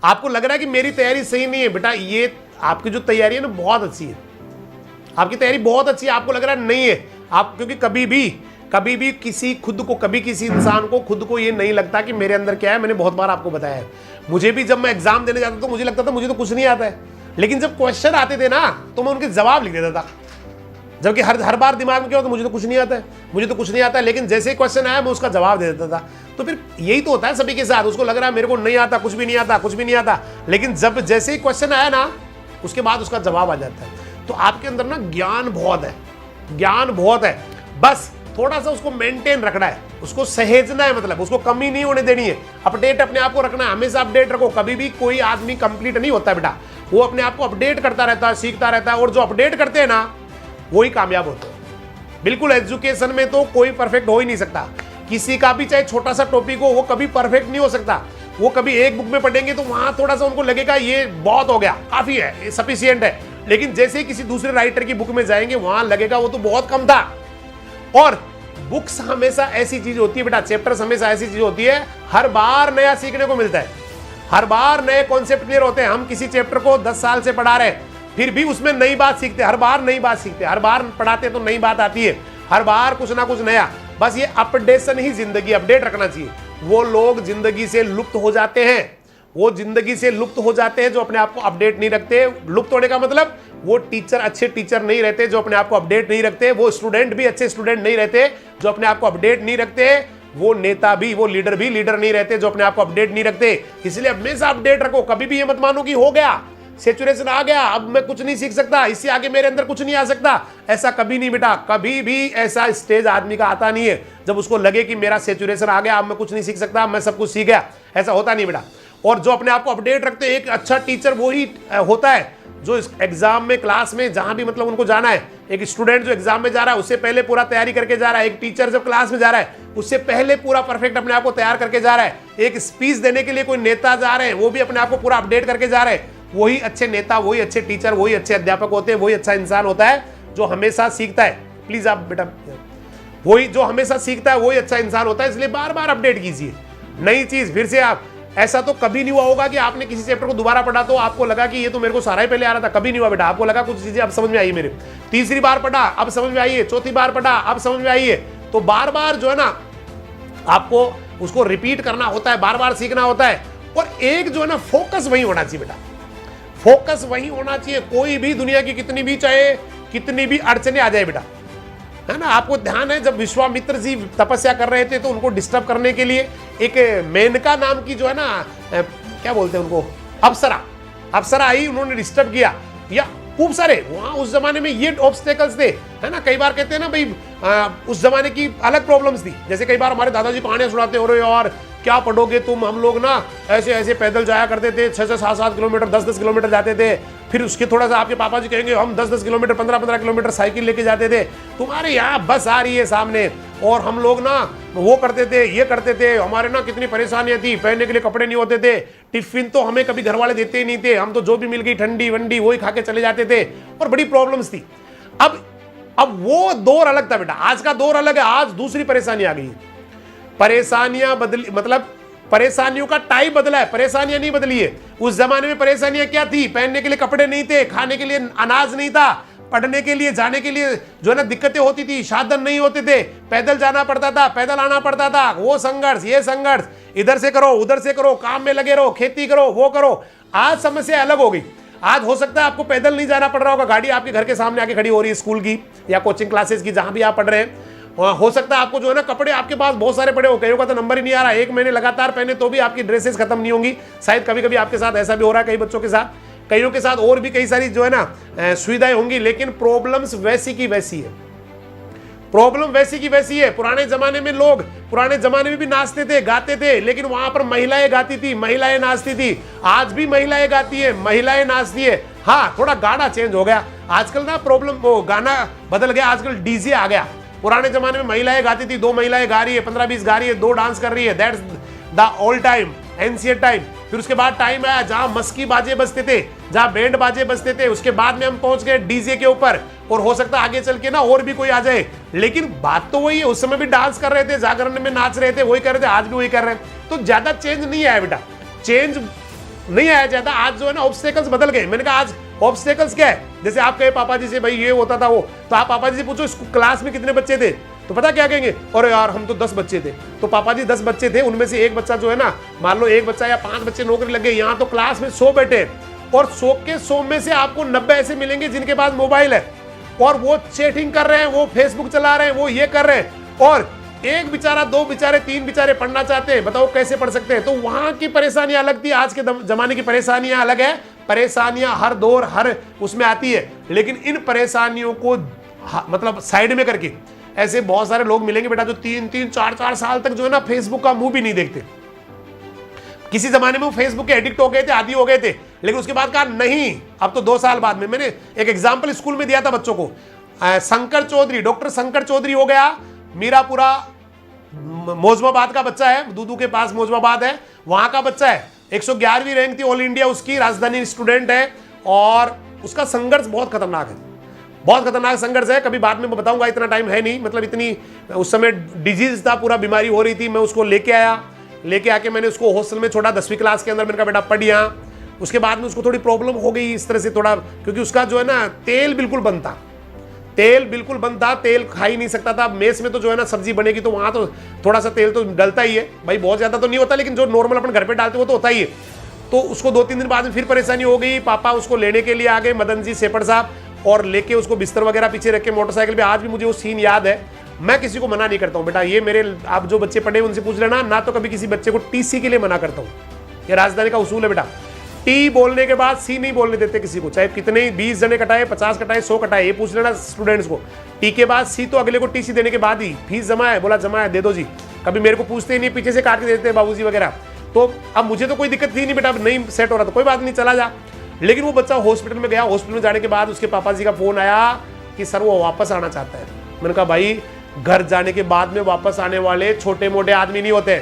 आपको लग रहा है कि मेरी तैयारी सही नहीं है, बेटा ये आपकी जो तैयारी है ना बहुत अच्छी है, आपकी तैयारी बहुत अच्छी है, आपको लग रहा है नहीं है आप, क्योंकि कभी भी किसी खुद को, कभी किसी इंसान को खुद को ये नहीं लगता कि मेरे अंदर क्या है। मैंने बहुत बार आपको बताया है, मुझे भी जब मैं एग्जाम देने जाता तो मुझे लगता था मुझे तो कुछ नहीं आता है, लेकिन जब क्वेश्चन आते थे ना तो मैं उनके जवाब लिख देता था, जबकि हर बार दिमाग में क्या होता, मुझे तो कुछ नहीं आता है, मुझे तो कुछ नहीं आता है, लेकिन जैसे ही क्वेश्चन आया मैं उसका जवाब दे देता था। तो फिर यही तो होता है सभी के साथ, उसको लग रहा है मेरे को नहीं आता, कुछ भी नहीं आता, कुछ भी नहीं आता, लेकिन जब जैसे ही क्वेश्चन आया ना उसके बाद उसका जवाब आ जाता है। तो आपके अंदर ना ज्ञान बहुत है, ज्ञान बहुत है, बस थोड़ा सा उसको मेंटेन रखना है, उसको सहेजना है, मतलब उसको कमी नहीं होने देनी है, अपडेट अपने आप को रखना है, हमेशा अपडेट रखो। कभी भी कोई आदमी कंप्लीट नहीं होता बेटा, वो अपने आप को अपडेट करता रहता है, सीखता रहता है, और जो अपडेट करते हैं ना वही कामयाब होते हैं। बिल्कुल एजुकेशन में तो कोई परफेक्ट हो ही नहीं सकता, किसी का भी चाहे छोटा सा टॉपिक हो वो कभी परफेक्ट नहीं हो सकता। वो कभी एक बुक में पढ़ेंगे तो वहां थोड़ा सा उनको लगेगा ये बहुत हो गया, काफी है, ये सफिशिएंट है, लेकिन जैसे ही किसी दूसरे राइटर की बुक में जाएंगे वहां लगेगा वो तो बहुत कम था। और बुक्स हमेशा ऐसी चीज होती है बेटा, चैप्टर्स हमेशा ऐसी चीज होती है, हर बार नया सीखने को मिलता है, हर बार नए कॉन्सेप्ट क्लियर होते हैं। हम किसी चैप्टर को 10 साल से पढ़ा रहे हैं फिर भी उसमें नई बात सीखते, हर बार नई बात सीखते, हर बार पढ़ाते तो नई बात आती है, हर बार कुछ ना कुछ नया। बस ये अपडेशन ही जिंदगी, अपडेट रखना चाहिए। वो लोग जिंदगी से लुप्त हो जाते हैं, वो जिंदगी से लुप्त हो जाते हैं जो अपने आप को अपडेट नहीं रखते। लुप्त होने का मतलब वो टीचर अच्छे टीचर नहीं रहते जो अपने आप को अपडेट नहीं रखते, वो स्टूडेंट भी अच्छे स्टूडेंट नहीं रहते जो अपने आप को अपडेट नहीं रखते, वो नेता भी, वो लीडर भी लीडर नहीं रहते जो अपने आप को अपडेट नहीं रखते। इसलिए हमेशा अपडेट रखो, कभी भी ये मत मानो कि हो गया, सैचुरेशन आ गया, अब मैं कुछ नहीं सीख सकता, इससे आगे मेरे अंदर कुछ नहीं आ सकता। ऐसा कभी नहीं बेटा, कभी भी ऐसा स्टेज आदमी का आता नहीं है जब उसको लगे कि मेरा सैचुरेशन आ गया, अब मैं कुछ नहीं सीख सकता, मैं सब कुछ सीख गया, ऐसा होता नहीं बेटा। और जो अपने आप को अपडेट रखते हैं, एक अच्छा टीचर वही होता है जो इस एग्जाम में, क्लास में, जहां भी मतलब उनको जाना है, एक स्टूडेंट जो एग्जाम में जा रहा है उससे पहले पूरा तैयारी करके जा रहा है, एक टीचर जब क्लास में जा रहा है उससे पहले पूरा परफेक्ट अपने आप को तैयार करके जा रहा है, एक स्पीच देने के लिए कोई नेता जा रहे हैं वो भी अपने आप को पूरा अपडेट करके जा रहे हैं। वही अच्छे नेता, वही अच्छे टीचर, वही अच्छे अध्यापक होते हैं, वही अच्छा इंसान होता है जो हमेशा सीखता है। प्लीज आप बेटा, वही जो हमेशा सीखता है वही अच्छा इंसान होता है। इसलिए बार बार अपडेट कीजिए नई चीज। फिर से आप, ऐसा तो कभी नहीं हुआ होगा कि आपने किसी चैप्टर को दोबारा पढ़ा तो आपको लगा कि ये तो मेरे को सारा ही पहले आ रहा था, कभी नहीं हुआ बेटा। आपको लगा कुछ चीजें अब समझ में आई मेरे, तीसरी बार पढ़ा अब समझ में आई है, चौथी बार पढ़ा अब समझ में आई है। तो बार बार जो है ना आपको उसको रिपीट करना होता है, बार बार सीखना होता है। और एक जो है ना फोकस वही होना चाहिए बेटा, फोकस वही होना चाहिए। कोई भी दुनिया की कितनी भी, चाहे कितनी भी अड़चने आ जाए बेटा, है ना। आपको ध्यान है जब विश्वामित्र जी तपस्या कर रहे थे तो उनको डिस्टर्ब करने के लिए एक मेनका नाम की जो है ना, क्या बोलते हैं उनको, अप्सरा आई, उन्होंने डिस्टर्ब किया। या खूब सारे वहां उस जमाने में ये ऑब्स्टेकल्स थे, है ना। कई बार कहते हैं ना भाई, उस जमाने की अलग प्रॉब्लम्स थी। जैसे कई बार हमारे दादाजी कहानियां सुनाते, हो यार क्या पढ़ोगे तुम, हम लोग ना ऐसे ऐसे पैदल जाया करते थे, 6 से 7 किलोमीटर, 10 किलोमीटर जाते थे। फिर उसके थोड़ा सा आपके पापा जी कहेंगे हम 10 किलोमीटर, 15 किलोमीटर साइकिल लेके जाते थे। तुम्हारे यहाँ बस आ रही है सामने, और हम लोग ना वो करते थे, ये करते थे, हमारे ना कितनी परेशानियां थी, पहनने के लिए कपड़े नहीं होते थे, टिफिन तो हमें कभी घर वाले देते ही नहीं थे, हम तो जो भी मिल गई ठंडी वंडी वही खा के चले जाते थे, और बड़ी प्रॉब्लम्स थी। अब वो दौर अलग था बेटा, आज का दौर अलग है। आज दूसरी परेशानी आ गई, परेशानियां बदली, मतलब परेशानियों का टाइप बदला है, परेशानियां नहीं बदली है। उस जमाने में परेशानियां क्या थी, पहनने के लिए कपड़े नहीं थे, खाने के लिए अनाज नहीं था, पढ़ने के लिए जाने के लिए जो है ना दिक्कतें होती थी, साधन नहीं होते थे, पैदल जाना पड़ता था, पैदल आना पड़ता था, वो संघर्ष ये संघर्ष, इधर से करो उधर से करो, काम में लगे रहो, खेती करो वो करो। आज समस्या अलग हो गई। आज हो सकता है आपको पैदल नहीं जाना पड़ रहा होगा, गाड़ी आपके घर के सामने आके खड़ी हो रही है, स्कूल की या कोचिंग क्लासेस की, जहां भी आप पढ़ रहे हैं। हो सकता है आपको जो है ना कपड़े आपके पास बहुत सारे पड़े हो, कईयों का तो नंबर ही नहीं आ रहा, 1 महीने लगातार पहने तो भी आपकी ड्रेसेस खत्म नहीं होंगी। शायद कभी कभी आपके साथ ऐसा भी हो रहा है, कई बच्चों के साथ, कईयों के साथ और भी कई सारी जो है ना सुविधाएं होंगी, लेकिन प्रॉब्लम्स वैसी की वैसी है। प्रॉब्लम वैसी की वैसी है। पुराने जमाने में लोग, पुराने जमाने में भी नाचते थे, गाते थे, लेकिन वहां पर महिलाएं गाती थी, महिलाएं नाचती थी। आज भी महिलाएं गाती है, महिलाएं नाचती है। हाँ, थोड़ा गाना चेंज हो गया आजकल ना, प्रॉब्लम वो गाना बदल गया, आजकल डीजे आ गया। पुराने जमाने में महिलाएं गाती थी, 2 महिलाएं गा रही है, 15-20 गा रही है, 2 डांस कर रही है, that's the all time, ancient time. फिर उसके बाद टाइम आया जहां मस्की बाजे बजते थे, जहां बैंड बाजे बजते थे, उसके बाद में हम पहुंच गए डीजे के ऊपर, और हो सकता है आगे चल के ना और भी कोई आ जाए। लेकिन बात तो वही है, उस समय भी डांस कर रहे थे, जागरण में नाच रहे थे, वही कर रहे थे, आज भी वही कर रहे हैं। तो ज्यादा चेंज नहीं आया बेटा। चेंज नहीं आया जाता। आज जो है ना ऑब्स्टेकल्स बदल गए। मैंने कहा आज ऑब्स्टेकल्स क्या है? जैसे आप कहे पापा जी से भाई ये होता था वो, तो आप पापा जी से पूछो क्लास में कितने बच्चे थे, तो पता क्या कहेंगे? अरे यार हम तो 10 बच्चे थे। तो पापा जी 10 बच्चे थे, उनमें से एक बच्चा जो है ना, मान लो एक बच्चा या 5 बच्चे नौकरी लग गए। यहाँ तो क्लास में 100 बैठे और 100 के 100 में से आपको 90 ऐसे मिलेंगे जिनके पास मोबाइल है और वो चैटिंग कर रहे हैं, वो फेसबुक चला रहे हैं, वो ये कर रहे हैं, और एक बेचारा, 2 बेचारे, 3 बेचारे पढ़ना चाहते हैं। बताओ कैसे पढ़ सकते हैं? तो वहां की परेशानियां अलग थी, आज के जमाने की परेशानियां अलग है। परेशानियां हर दौर हर उसमें आती है, लेकिन इन परेशानियों को मतलब साइड में करके ऐसे बहुत सारे लोग मिलेंगे बेटा जो 3-3, 4-4 साल तक जो है ना फेसबुक का मुंह भी नहीं देखते। किसी जमाने में वो फेसबुक के एडिक्ट हो गए थे, आदी हो गए थे, लेकिन उसके बाद कहा नहीं, अब तो 2 साल बाद में। मैंने एक एग्जाम्पल स्कूल में दिया था बच्चों को। शंकर चौधरी, डॉक्टर शंकर चौधरी हो गया, मीरापुरा मौजमाबाद का बच्चा है, दूदू के पास मौजमाबाद है, वहां का बच्चा है। 111वीं रैंक थी ऑल इंडिया उसकी, राजधानी स्टूडेंट है, और उसका संघर्ष बहुत खतरनाक है, बहुत खतरनाक संघर्ष है। कभी बाद में बताऊंगा, इतना टाइम है नहीं। मतलब इतनी उस समय डिजीज था, पूरा बीमारी हो रही थी। मैं उसको लेके आया, लेके आके मैंने उसको हॉस्टल में छोड़ा 10वीं क्लास के अंदर। मैंने कहा बेटा पढ़ यहाँ। उसके बाद में उसको थोड़ी प्रॉब्लम हो गई इस तरह से थोड़ा, क्योंकि उसका जो है ना तेल बिल्कुल बंद था, तेल बिल्कुल बंद था, तेल खा ही नहीं सकता था। मेस में तो जो है ना सब्जी बनेगी तो वहां तो थोड़ा सा तेल तो डलता ही है भाई, बहुत ज्यादा तो नहीं होता, लेकिन जो नॉर्मल अपन घर पे डालते वो तो होता ही है। तो उसको 2-3 दिन बाद में फिर परेशानी हो गई। पापा उसको लेने के लिए आ गए, मदन जी सेपड़ साहब, और लेके उसको बिस्तर वगैरह पीछे रख के मोटरसाइकिल पे। आज भी मुझे वो सीन याद है। मैं किसी को मना नहीं करता हूँ बेटा, ये मेरे आप जो बच्चे पढ़े उनसे पूछ लेना, ना तो कभी किसी बच्चे को टीसी के लिए मना करता हूँ। ये राजधानी का उसूल है बेटा, टी बोलने के बाद सी नहीं बोलने देते किसी को, चाहे कितने 20 जने कटाए, 50 कटाए, 100 कटाए। ये पूछ लेना स्टूडेंट्स को, टी के बाद सी तो अगले को टीसी देने के बाद ही। फीस जमा है, बोला जमा है, दे दो जी। कभी मेरे को पूछते ही नहीं, पीछे से काट के देते हैं बाबूजी वगैरह। तो अब मुझे तो कोई दिक्कत थी नहीं बेटा, नहीं सेट हो रहा था, कोई बात नहीं, चला जा। लेकिन वो बच्चा हॉस्पिटल में गया, हॉस्पिटल में जाने के बाद उसके पापा जी का फोन आया कि सर वो वापस आना चाहता है। मैंने कहा भाई घर जाने के बाद में वापस आने वाले छोटे मोटे आदमी नहीं होते।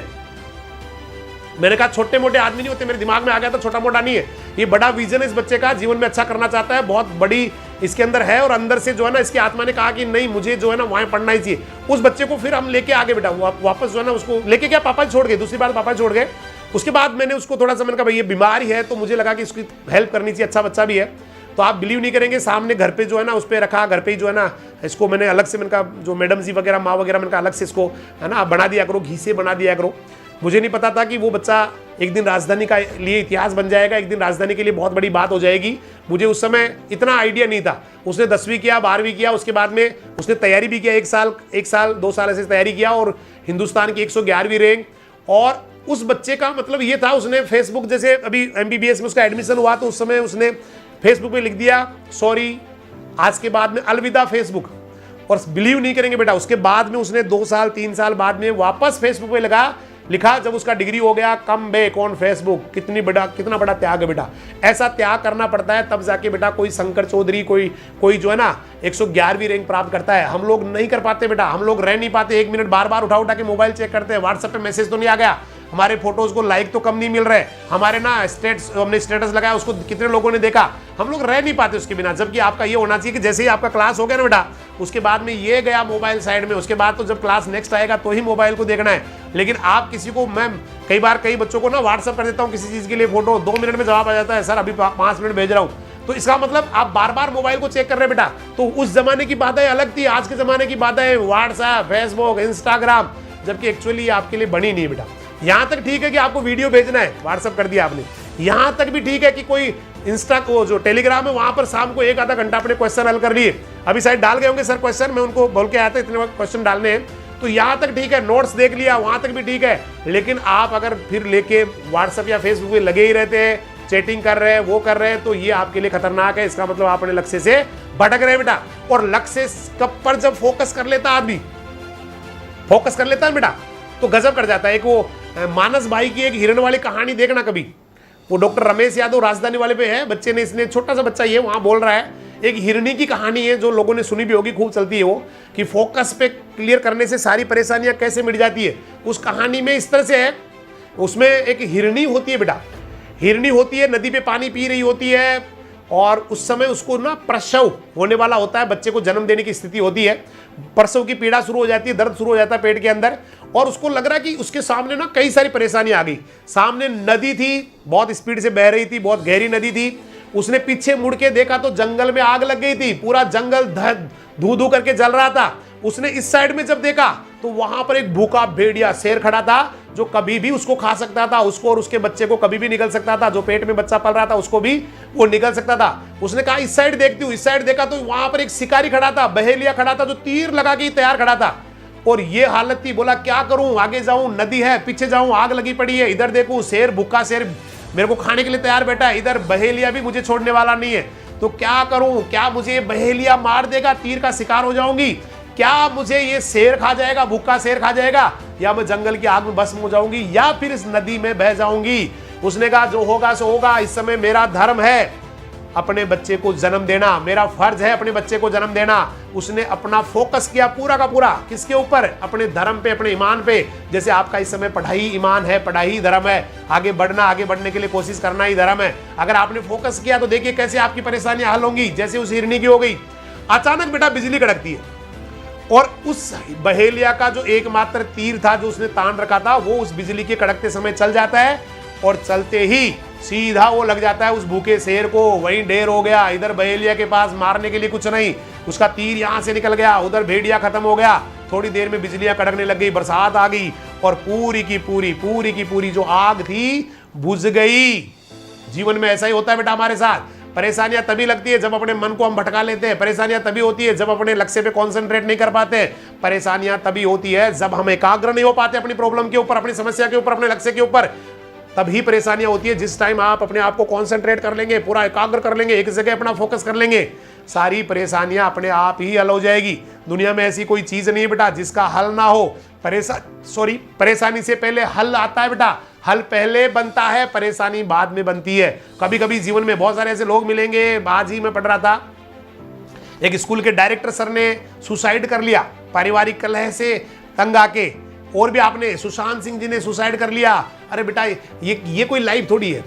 मैंने कहा छोटे मोटे आदमी नहीं होते, मेरे दिमाग में आ गया था छोटा मोटा नहीं है, ये बड़ा विजन है इस बच्चे का, जीवन में अच्छा करना चाहता है, बहुत बड़ी इसके अंदर है। और अंदर से जो है ना इसकी आत्मा ने कहा कि नहीं मुझे जो है ना वहां पढ़ना ही चाहिए। उस बच्चे को फिर हम लेके आगे बेटा, वापस जो है ना उसको लेके क्या पापा छोड़ गए, दूसरी बार पापा छोड़ गए। उसके बाद मैंने उसको थोड़ा सा, मैंने कहा भाई ये बीमार ही है तो मुझे लगा कि इसकी हेल्प करनी चाहिए, अच्छा बच्चा भी है। तो आप बिलीव नहीं करेंगे, सामने घर पे जो है ना उस पर रखा, घर पे ही जो है ना इसको मैंने अलग से, मैंने कहा जो मैडम जी वगैरह माँ वगैरह, मैंने कहा अलग से इसको है ना बना दिया करो, घी से बना दिया करो। मुझे नहीं पता था कि वो बच्चा एक दिन राजधानी का लिए इतिहास बन जाएगा, एक दिन राजधानी के लिए बहुत बड़ी बात हो जाएगी। मुझे उस समय इतना आइडिया नहीं था। उसने 10वीं किया, 12वीं किया, उसके बाद में उसने तैयारी भी किया, 1 साल 2 साल ऐसे तैयारी किया, और हिंदुस्तान की 111वीं रैंक। और उस बच्चे का मतलब ये था, उसने फेसबुक, जैसे अभी MBBS में उसका एडमिशन हुआ तो उस समय उसने फेसबुक पे लिख दिया सॉरी आज के बाद में अलविदा फेसबुक। और बिलीव नहीं करेंगे बेटा, उसके बाद में उसने 2 साल 3 साल बाद में वापस फेसबुक पे लिखा जब उसका डिग्री हो गया, कम बैक ऑन फेसबुक। कितना बड़ा त्याग है बेटा, ऐसा त्याग करना पड़ता है तब जाके बेटा कोई शंकर चौधरी कोई जो है ना 111वीं रैंक प्राप्त करता है। हम लोग नहीं कर पाते बेटा, हम लोग रह नहीं पाते। 1 मिनट बार उठा के मोबाइल चेक करते हैं, व्हाट्सएप पे मैसेज तो नहीं आ गया, हमारे फोटोज को लाइक तो कम नहीं मिल रहे, हमारे ना हमने स्टेटस लगाया उसको कितने लोगों ने देखा, हम लोग रह नहीं पाते उसके बिना। जबकि आपका ये होना चाहिए कि जैसे ही आपका क्लास हो गया ना बेटा, उसके बाद में ये गया मोबाइल साइड में, उसके बाद तो जब क्लास नेक्स्ट आएगा तो ही मोबाइल को देखना है। लेकिन आप किसी को, मैं कई बच्चों को ना व्हाट्सअप कर देता हूँ किसी चीज़ के लिए फोटो, 2 मिनट में जवाब आ जाता है, सर अभी 5 मिनट भेज रहा हूँ। तो इसका मतलब आप बार मोबाइल को चेक कर रहे हैं बेटा। तो उस जमाने की बातें अलग थी, आज के जमाने की बातें व्हाट्सएप, फेसबुक, इंस्टाग्राम, जबकि एक्चुअली आपके लिए बनी नहीं है बेटा। यहां तक ठीक है कि आपको वीडियो भेजना है, व्हाट्सएप कर दिया आपने, यहां तक भी ठीक है कि कोई इंस्टा को जो टेलीग्राम है वहां पर शाम को 1 आधा घंटा अपने क्वेश्चन हल कर लिए। अभी शायद डाल गए होंगे सर क्वेश्चन, मैं उनको बोल के आया था इतने क्वेश्चन डालने हैं, तो यहां तक ठीक है, नोट्स देख लिया वहां तक भी ठीक है। लेकिन आप अगर फिर लेके व्हाट्सएप या फेसबुक पे लगे ही रहते हैं, चैटिंग कर रहे हैं, वो कर रहे हैं, तो ये आपके लिए खतरनाक है। इसका मतलब आप अपने लक्ष्य से भटक रहे हैं बेटा। और लक्ष्य पर जब फोकस कर लेता आदमी, फोकस कर लेता है बेटा, तो गजब कर जाता है। एक वो मानस भाई की एक हिरण वाली कहानी देखना कभी, वो डॉक्टर रमेश यादव राजधानी वाले पे है, बच्चे ने, इसने छोटा सा बच्चा ये वहां बोल रहा है, एक हिरणी की कहानी है जो लोगों ने सुनी भी होगी, खूब चलती है वो, कि फोकस पे क्लियर करने से सारी परेशानियां कैसे मिट जाती है। उस कहानी में इस तरह से है, उसमें एक हिरणी होती है बेटा, हिरणी होती है, नदी पे पानी पी रही होती है, और उस समय उसको ना प्रसव होने वाला होता है, बच्चे को जन्म देने की स्थिति होती है, प्रसव की पीड़ा शुरू हो जाती है, दर्द शुरू हो जाता है पेट के अंदर, और उसको लग रहा है कि उसके सामने ना कई सारी परेशानी आ गई। सामने नदी थी, बहुत स्पीड से बह रही थी, बहुत गहरी नदी थी। उसने पीछे मुड़ के देखा तो जंगल में आग लग गई थी, पूरा जंगल धू धू करके जल रहा था। उसने इस साइड में जब देखा तो वहां पर एक भूखा भेड़िया शेर खड़ा था, जो कभी भी उसको खा सकता था, उसको और उसके बच्चे को कभी भी निगल सकता था, जो पेट में बच्चा पल रहा था उसको भी वो निगल सकता था। उसने कहा इस साइड देखती हूँ, इस साइड देखा तो वहां पर एक शिकारी खड़ा था, बहेलिया खड़ा था, जो तीर लगा के तैयार खड़ा था, और ये हालत थी। बोला क्या करूं, आगे जाऊं, नदी है, पीछे जाऊं, आग लगी पड़ी है, इधर देखूं, शेर, भूखा शेर मेरे को खाने के लिए तैयार बैठा है, इधर बहेलिया भी मुझे छोड़ने वाला नहीं है, तो क्या करूं, क्या मुझे बहेलिया मार देगा, तीर का शिकार हो जाऊंगी, क्या मुझे ये शेर खा जाएगा, भूखा शेर खा जाएगा, या मैं जंगल की आग में भस्म हो जाऊंगी, या फिर इस नदी में बह जाऊंगी। उसने कहा जो होगा सो होगा, इस समय मेरा धर्म है अपने बच्चे को जन्म देना, मेरा फर्ज है अपने बच्चे को जन्म देना। उसने अपना फोकस किया पूरा का पूरा किसके ऊपर, अपने धर्म पे, अपने ईमान पे। जैसे आपका इस समय पढ़ाई ईमान है, पढ़ाई ही धर्म है, आगे बढ़ना, आगे बढ़ने के लिए कोशिश करना ही धर्म है। अगर आपने फोकस किया तो देखिए कैसे आपकी परेशानियां हल होंगी। जैसे उस हिरनी की हो गई, अचानक बेटा बिजली कड़कती है, और उस बहेलिया का जो एकमात्र तीर था जो उसने तान रखा था, वो उस बिजली के कड़कते समय चल जाता है, और चलते ही सीधा वो लग जाता है उस भूखे शेर को। वहीं ढेर हो गया, इधर बहेलिया के पास मारने के लिए कुछ नहीं, उसका तीर यहां से निकल गया, उधर भेड़िया खत्म हो गया। थोड़ी देर में बिजलियां कड़कने लग गई, बरसात आ गई, और पूरी की पूरी जो आग थी बुझ गई। जीवन में ऐसा ही होता है बेटा हमारे साथ। परेशानियां तभी लगती है जब अपने मन को हम भटका लेते हैं, परेशानियां तभी होती है जब अपने लक्ष्य पे कंसंट्रेट नहीं कर पाते, परेशानियां तभी होती है जब हम एकाग्र नहीं हो पाते अपनी प्रॉब्लम के ऊपर, अपनी समस्या के ऊपर, अपने लक्ष्य के ऊपर, तभी परेशानियां होती है। जिस टाइम आप अपने आप को कंसंट्रेट कर लेंगे, पूरा एकाग्र कर लेंगे, एक जगह अपना फोकस कर लेंगे, सारी परेशानियां अपने आप ही हल हो जाएगी। दुनिया में ऐसी कोई चीज नहीं है बेटा जिसका हल ना हो। परेशानी से पहले हल आता है बेटा, हल पहले बनता है, परेशानी बाद में बनती है। कभी कभी जीवन में बहुत सारे ऐसे लोग मिलेंगे। आज ही मैं पढ़ रहा था, एक स्कूल के डायरेक्टर सर ने सुसाइड कर लिया, पारिवारिक कलह से तंग आके। और भी आपने, सुशांत सिंह जी ने सुसाइड कर लिया। अरे बेटा ये कोई लाइफ थोड़ी है,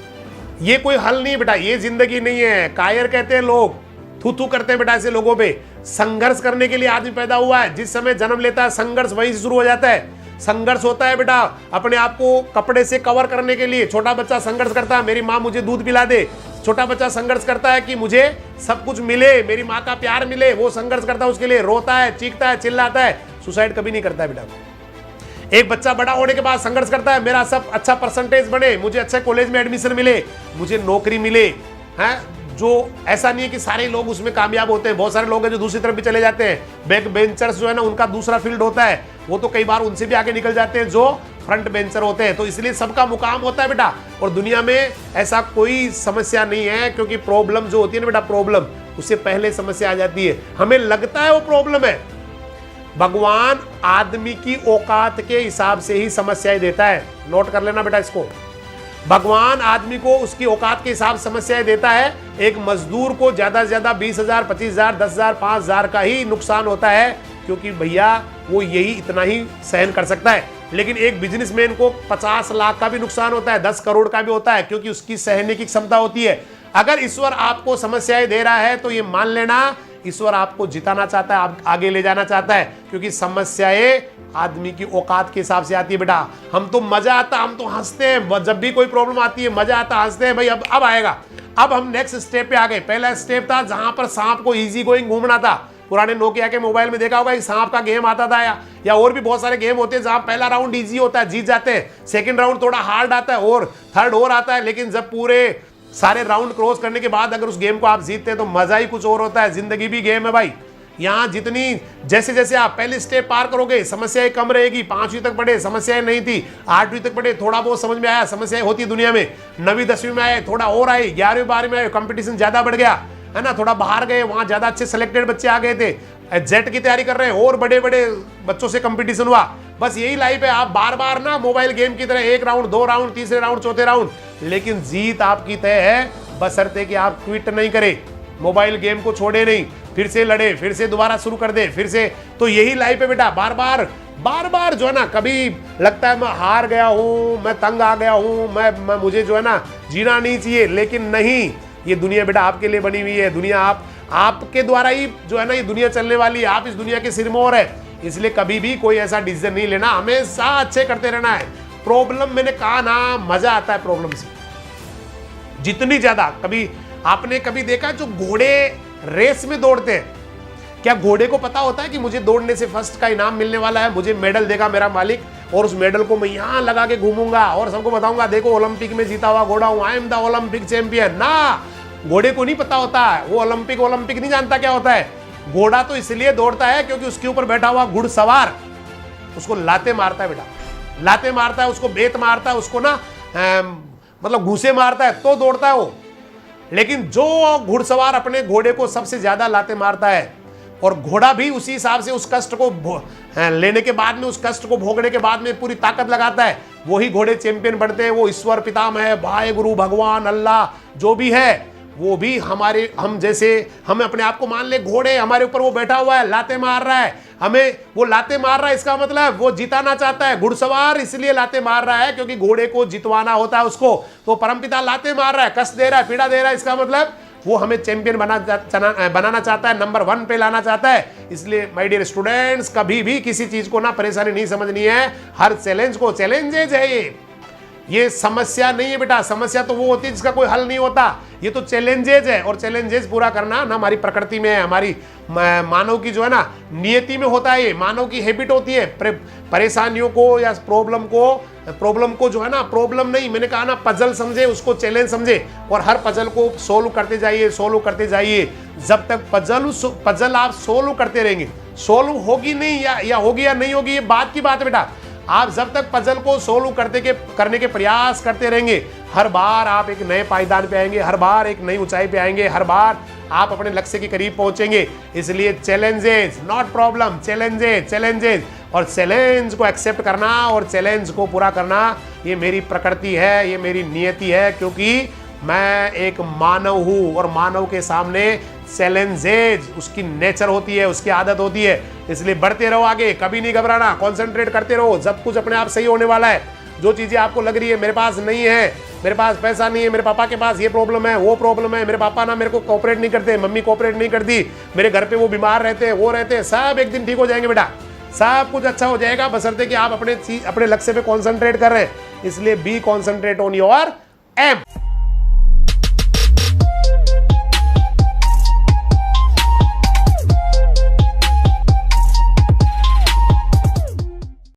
ये कोई हल नहीं है बेटा, ये जिंदगी नहीं है। कायर कहते हैं लोग, थू थू करते हैं बेटा ऐसे लोगों पे। संघर्ष करने के लिए आदमी पैदा हुआ है, जिस समय जन्म लेता है संघर्ष वहीं से शुरू हो जाता है। संघर्ष होता है बेटा अपने आप को कपड़े से कवर करने के लिए। छोटा बच्चा संघर्ष करता है, मेरी माँ मुझे दूध पिला दे। छोटा बच्चा संघर्ष करता है कि मुझे सब कुछ मिले, मेरी माँ का प्यार मिले, वो संघर्ष करता है उसके लिए, रोता है, चीखता है, चिल्लाता है। सुसाइड कभी नहीं करता है बेटा। एक बच्चा बड़ा होने के बाद संघर्ष करता है, मेरा सब अच्छा परसेंटेज बने, मुझे अच्छे कॉलेज में एडमिशन मिले, मुझे नौकरी मिले। हैं जो ऐसा नहीं है कि सारे लोग उसमें कामयाब होते हैं, बहुत सारे लोग हैं जो दूसरी तरफ भी चले जाते हैं। बैक बेंचर्स जो है ना, उनका दूसरा फील्ड होता है, वो तो कई बार उनसे भी आगे निकल जाते हैं जो फ्रंट बेंचर होते हैं। तो इसलिए सबका मुकाम होता है बेटा। और दुनिया में ऐसा कोई समस्या नहीं है, क्योंकि प्रॉब्लम जो होती है ना बेटा, प्रॉब्लम उससे पहले समस्या आ जाती है। हमें लगता है वो प्रॉब्लम है, भगवान आदमी की औकात के हिसाब से ही समस्याएं देता है। नोट कर लेना बेटा इसको, भगवान आदमी को उसकी औकात के हिसाब से समस्याएं देता है। एक मजदूर को ज्यादा से ज्यादा 20,000, 25,000, 10,000, 5,000 का ही नुकसान होता है, क्योंकि भैया वो यही इतना ही सहन कर सकता है। लेकिन एक बिजनेसमैन को 50 लाख का भी नुकसान होता है, 10 करोड़ का भी होता है, क्योंकि उसकी सहने की क्षमता होती है। अगर ईश्वर आपको समस्याएं दे रहा है तो ये मान लेना, ईश्वर आपको जिताना चाहता है, आप आगे ले जाना चाहता है, क्योंकि समस्याएं आदमी की औकात के हिसाब से आती है बेटा। हम तो मजा आता, हम तो हंसते हैं जब भी कोई प्रॉब्लम आती है, मजा आता, हंसते हैं भाई अब आएगा। अब हम नेक्स्ट स्टेप पे आ गए। पहला स्टेप था जहां पर सांप को इजी गोइंग घूमना था। पुराने नोकिया के मोबाइल में देखा होगा एक सांप का गेम आता था, या और भी बहुत सारे गेम होते हैं जहां पहला राउंड इजी होता है, जीत जाते हैं, सेकंड राउंड थोड़ा हार्ड आता है, और थर्ड और आता है। लेकिन जब पूरे सारे राउंड क्रॉस करने के बाद अगर उस गेम को आप जीतते हैं तो मजा ही कुछ और होता है। जिंदगी भी गेम है भाई। यहाँ जितनी जैसे जैसे आप पहले स्टेप पार करोगे, समस्याएं कम रहेगी। 5वीं तक पढ़े, समस्याएं नहीं थी। 8वीं तक पढ़े, थोड़ा बहुत समझ में आया, समस्याएं होती दुनिया में। 9वीं 10वीं में आए, थोड़ा और आए। 11वीं 12वीं में आए, कंपटीशन ज्यादा बढ़ गया है ना, थोड़ा बाहर गए, वहां ज्यादा अच्छे सिलेक्टेड बच्चे आ गए थे। जेट की तैयारी कर रहे हैं, और बड़े बड़े बच्चों से कंपटीशन हुआ। बस यही लाइफ है। आप बार बार ना मोबाइल गेम की तरह 1 राउंड, 2 राउंड, तीसरे राउंड, चौथे राउंड, लेकिन जीत आपकी तय है, बशर्ते कि आप क्विट नहीं करें, मोबाइल गेम को छोड़े नहीं, फिर से लड़े, फिर से दोबारा शुरू कर दे, फिर से। तो यही लाइफ है बेटा। बार बार जो है ना, कभी लगता है मैं हार गया हूं, मैं तंग आ गया हूं, मैं मुझे जो है ना जीना नहीं चाहिए, लेकिन नहीं, ये दुनिया बेटा आपके लिए बनी हुई है, दुनिया आपके द्वारा ही जो है ना ये दुनिया चलने वाली है, आप इस दुनिया के सिरमौर है। इसलिए कभी भी कोई ऐसा डिसीजन नहीं लेना, हमेशा अच्छे करते रहना है। प्रॉब्लम मैंने कहा ना, मजा आता है प्रॉब्लम से जितनी ज्यादा। कभी आपने कभी देखा जो घोड़े रेस में दौड़ते हैं, क्या घोड़े को पता होता है कि मुझे दौड़ने से फर्स्ट का इनाम मिलने वाला है, मुझे मेडल देगा मेरा मालिक और उस मेडल को मैं यहां लगा के घूमूंगा और सबको बताऊंगा देखो ओलंपिक में जीता हुआ घोड़ा हूं, I am the Olympic champion. ना, घोड़े को नहीं पता होता है, वो ओलंपिक नहीं जानता क्या होता है। घोड़ा तो इसलिए दौड़ता है क्योंकि उसके ऊपर बैठा हुआ घुड़सवार उसको लाते मारता है बेटा, लाते मारता है, उसको बेत मारता है, उसको ना मतलब घूसे मारता है तो दौड़ता है वो। लेकिन जो घुड़सवार अपने घोड़े को सबसे ज्यादा लाते मारता है और घोड़ा भी उसी हिसाब से उस कष्ट को लेने के बाद में, उस कष्ट को भोगने के बाद में पूरी ताकत लगाता है, वही घोड़े चैंपियन बनते हैं। वो ईश्वर पितामह, भाई गुरु भगवान अल्लाह जो भी है वो भी हमारे, हम जैसे हम अपने आप को मान ले घोड़े, हमारे ऊपर वो बैठा हुआ है, लाते मार रहा है, हमें वो लाते मार रहा है, इसका मतलब वो जिताना चाहता है। घुड़सवार इसलिए लाते मार रहा है क्योंकि घोड़े को जितवाना होता है उसको, तो परमपिता लाते मार रहा है, कष्ट दे रहा है, पीड़ा दे रहा है, इसका मतलब वो हमें चैंपियन बनाना चाहता है, नंबर 1 पे लाना चाहता है। इसलिए माय डियर स्टूडेंट्स, कभी भी किसी चीज को ना परेशानी नहीं समझनी है, हर चैलेंज को चैलेंजेज है। ये समस्या नहीं है बेटा, समस्या तो वो होती है जिसका कोई हल नहीं होता, ये तो चैलेंजेज है। और चैलेंजेस पूरा करना ना हमारी प्रकृति में है, हमारी मानव की जो है ना नियति में होता है, ये मानव की हैबिट होती है। परेशानियों को या प्रॉब्लम को जो है ना, प्रॉब्लम नहीं, मैंने कहा ना पजल समझे, उसको चैलेंज समझे और हर पजल को सोल्व करते जाइए। जब तक पजल आप सोल्व करते रहेंगे, सोल्व होगी नहीं या होगी या नहीं होगी ये बात की बात है बेटा। आप जब तक पजल को सोल्व करने के प्रयास करते रहेंगे, हर बार आप एक नए पायदान पे आएंगे, हर बार एक नई ऊंचाई पे आएंगे, हर बार आप अपने लक्ष्य के करीब पहुंचेंगे। इसलिए चैलेंजेस नॉट प्रॉब्लम, चैलेंजेस और चैलेंज को एक्सेप्ट करना और चैलेंज को पूरा करना, ये मेरी प्रकृति है, ये मेरी नियति है, क्योंकि मैं एक मानव हूं और मानव के सामने चैलेंजेज उसकी नेचर होती है, उसकी आदत होती है। इसलिए बढ़ते रहो आगे, कभी नहीं घबराना, कंसंट्रेट करते रहो, सब कुछ अपने आप सही होने वाला है। जो चीजें आपको लग रही है मेरे पास नहीं है, मेरे पास पैसा नहीं है, मेरे पापा के पास ये प्रॉब्लम है, वो प्रॉब्लम है, मेरे पापा ना मेरे को कोऑपरेट नहीं करते, मम्मी कोऑपरेट नहीं करती, मेरे घर पे वो बीमार रहते हैं, वो रहते हैं, सब एक दिन ठीक हो जाएंगे बेटा, सब कुछ अच्छा हो जाएगा, बशर्ते कि आप अपने लक्ष्य पे कॉन्सेंट्रेट कर रहे हैं। इसलिए be concentrate on your M.